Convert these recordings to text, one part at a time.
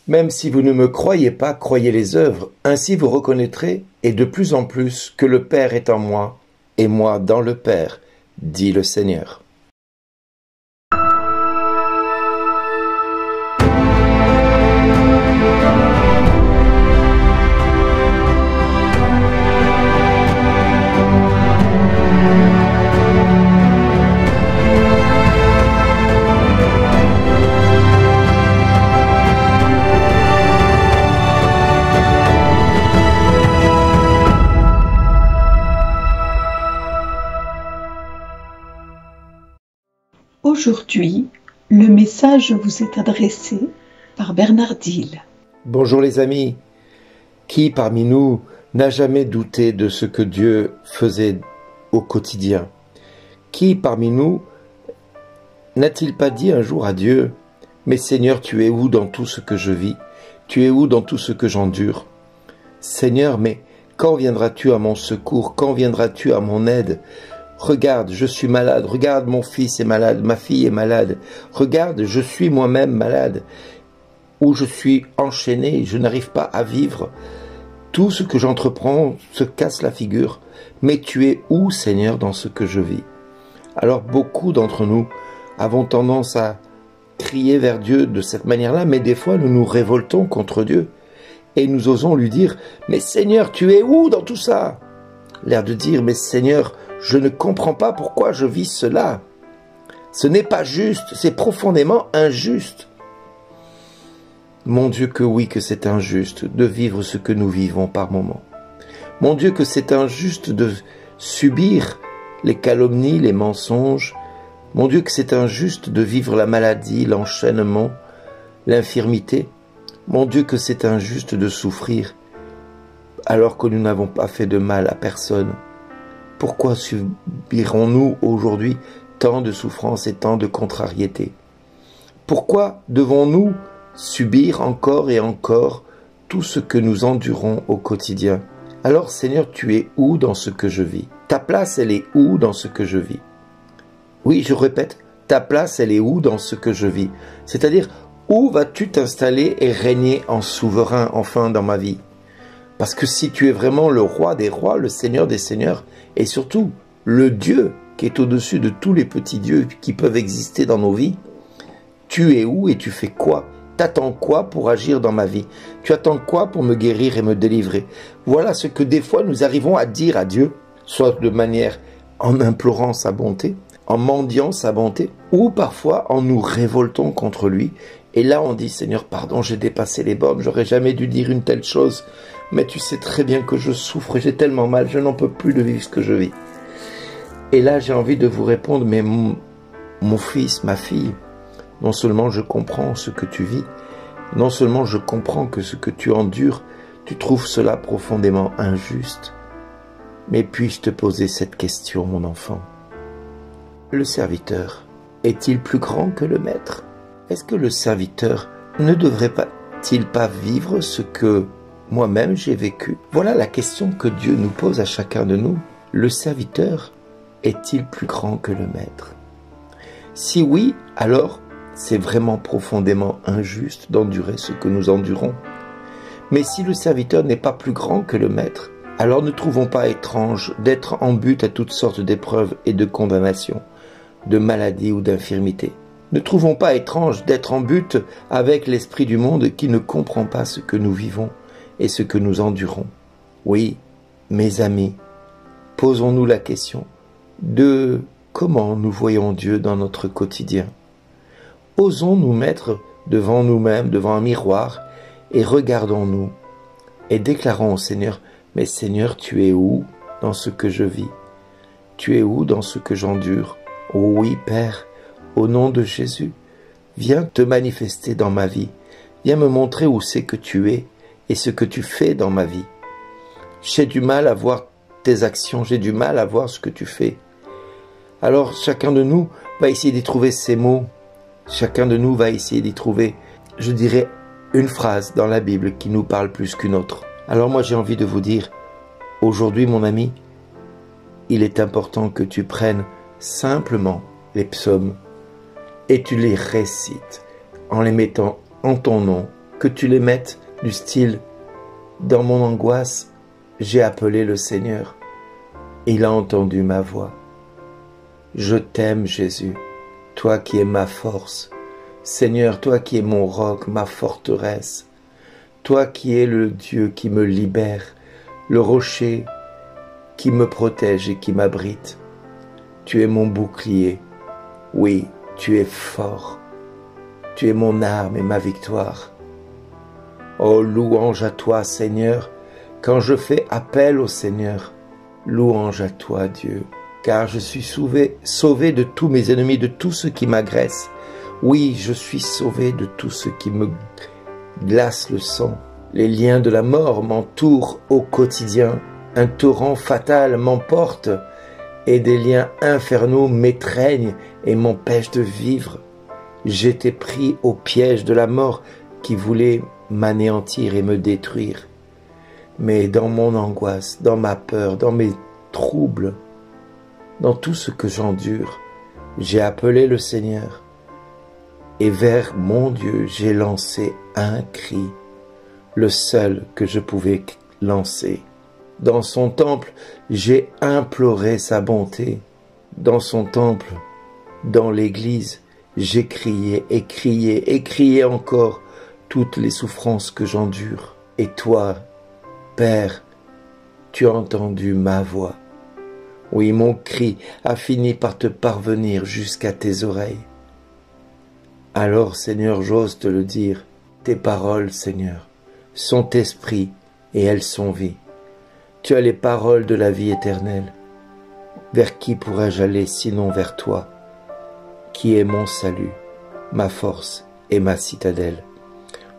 Même si vous ne me croyez pas, croyez les œuvres. Ainsi vous reconnaîtrez, et de plus en plus, que le Père est en moi, et moi dans le Père, dit le Seigneur. Aujourd'hui, le message vous est adressé par Bernard Dille. Bonjour les amis. Qui parmi nous n'a jamais douté de ce que Dieu faisait au quotidien? Qui parmi nous n'a-t-il pas dit un jour à Dieu: mais Seigneur, tu es où dans tout ce que je vis? Tu es où dans tout ce que j'endure? Seigneur, mais quand viendras-tu à mon secours? Quand viendras-tu à mon aide? Regarde, je suis malade. Regarde, mon fils est malade, ma fille est malade. Regarde, je suis moi-même malade. Ou je suis enchaîné, je n'arrive pas à vivre. Tout ce que j'entreprends se casse la figure. Mais tu es où, Seigneur, dans ce que je vis? Alors beaucoup d'entre nous avons tendance à crier vers Dieu de cette manière-là, mais des fois nous nous révoltons contre Dieu. Et nous osons lui dire: mais Seigneur, tu es où dans tout ça? L'air de dire: mais Seigneur, je ne comprends pas pourquoi je vis cela. Ce n'est pas juste, c'est profondément injuste. Mon Dieu, que oui, que c'est injuste de vivre ce que nous vivons par moments. Mon Dieu, que c'est injuste de subir les calomnies, les mensonges. Mon Dieu, que c'est injuste de vivre la maladie, l'enchaînement, l'infirmité. Mon Dieu, que c'est injuste de souffrir alors que nous n'avons pas fait de mal à personne. Pourquoi subirons-nous aujourd'hui tant de souffrances et tant de contrariétés? Pourquoi devons-nous subir encore et encore tout ce que nous endurons au quotidien? Alors Seigneur, tu es où dans ce que je vis? Ta place, elle est où dans ce que je vis? Oui, je répète, ta place, elle est où dans ce que je vis? C'est-à-dire, où vas-tu t'installer et régner en souverain enfin dans ma vie? Parce que si tu es vraiment le roi des rois, le Seigneur des seigneurs, et surtout le Dieu qui est au-dessus de tous les petits dieux qui peuvent exister dans nos vies, tu es où et tu fais quoi? T'attends quoi pour agir dans ma vie? Tu attends quoi pour me guérir et me délivrer? Voilà ce que des fois nous arrivons à dire à Dieu, soit de manière en implorant sa bonté, en mendiant sa bonté, ou parfois en nous révoltant contre lui. Et là on dit: Seigneur, pardon, j'ai dépassé les bornes, j'aurais jamais dû dire une telle chose, mais tu sais très bien que je souffre, j'ai tellement mal, je n'en peux plus de vivre ce que je vis. Et là j'ai envie de vous répondre: mais mon fils, ma fille, non seulement je comprends ce que tu vis, non seulement je comprends que ce que tu endures, tu trouves cela profondément injuste, mais puis-je te poser cette question, mon enfant? Le serviteur est-il plus grand que le maître? Est-ce que le serviteur ne devrait-il pas vivre ce que moi-même j'ai vécu? Voilà la question que Dieu nous pose à chacun de nous. Le serviteur est-il plus grand que le maître? Si oui, alors c'est vraiment profondément injuste d'endurer ce que nous endurons. Mais si le serviteur n'est pas plus grand que le maître, alors ne trouvons pas étrange d'être en but à toutes sortes d'épreuves et de condamnations, de maladies ou d'infirmités. Ne trouvons pas étrange d'être en but avec l'esprit du monde qui ne comprend pas ce que nous vivons et ce que nous endurons. Oui, mes amis, posons-nous la question de comment nous voyons Dieu dans notre quotidien. Osons nous mettre devant nous-mêmes, devant un miroir, et regardons-nous et déclarons au Seigneur: mais Seigneur, tu es où dans ce que je vis? Tu es où dans ce que j'endure? Oh oui, Père, au nom de Jésus, viens te manifester dans ma vie. Viens me montrer où c'est que tu es et ce que tu fais dans ma vie. J'ai du mal à voir tes actions, j'ai du mal à voir ce que tu fais. Alors chacun de nous va essayer d'y trouver ces mots. Chacun de nous va essayer d'y trouver, je dirais, une phrase dans la Bible qui nous parle plus qu'une autre. Alors moi j'ai envie de vous dire, aujourd'hui mon ami, il est important que tu prennes simplement les psaumes et tu les récites en les mettant en ton nom que tu les mettes du style « Dans mon angoisse, j'ai appelé le Seigneur. Il a entendu ma voix. » Je t'aime, Jésus, toi qui es ma force. Seigneur, toi qui es mon roc, ma forteresse. Toi qui es le Dieu qui me libère, le rocher qui me protège et qui m'abrite. Tu es mon bouclier. Oui, tu es fort. Tu es mon arme et ma victoire. Oh, louange à toi, Seigneur, quand je fais appel au Seigneur. Louange à toi, Dieu, car je suis sauvé de tous mes ennemis, de tout ce qui m'agresse. Oui, je suis sauvé de tout ce qui me glace le sang. Les liens de la mort m'entourent au quotidien. Un torrent fatal m'emporte et des liens infernaux m'étreignent et m'empêchent de vivre. J'étais pris au piège de la mort qui voulait m'anéantir et me détruire. Mais dans mon angoisse, dans ma peur, dans mes troubles, dans tout ce que j'endure, j'ai appelé le Seigneur. Et vers mon Dieu, j'ai lancé un cri, le seul que je pouvais lancer. Dans son temple, j'ai imploré sa bonté. Dans son temple, dans l'église, j'ai crié et crié et crié encore toutes les souffrances que j'endure. Et toi, Père, tu as entendu ma voix. Oui, mon cri a fini par te parvenir jusqu'à tes oreilles. Alors, Seigneur, j'ose te le dire, tes paroles, Seigneur, sont esprit et elles sont vie. Tu as les paroles de la vie éternelle. Vers qui pourrais-je aller sinon vers toi, qui est mon salut, ma force et ma citadelle?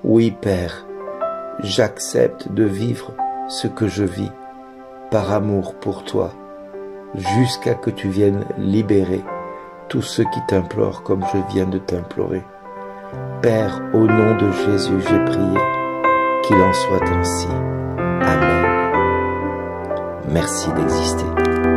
Oui, Père, j'accepte de vivre ce que je vis par amour pour toi, jusqu'à que tu viennes libérer tous ceux qui t'implorent comme je viens de t'implorer. Père, au nom de Jésus, j'ai prié, qu'il en soit ainsi. Amen. Merci d'exister.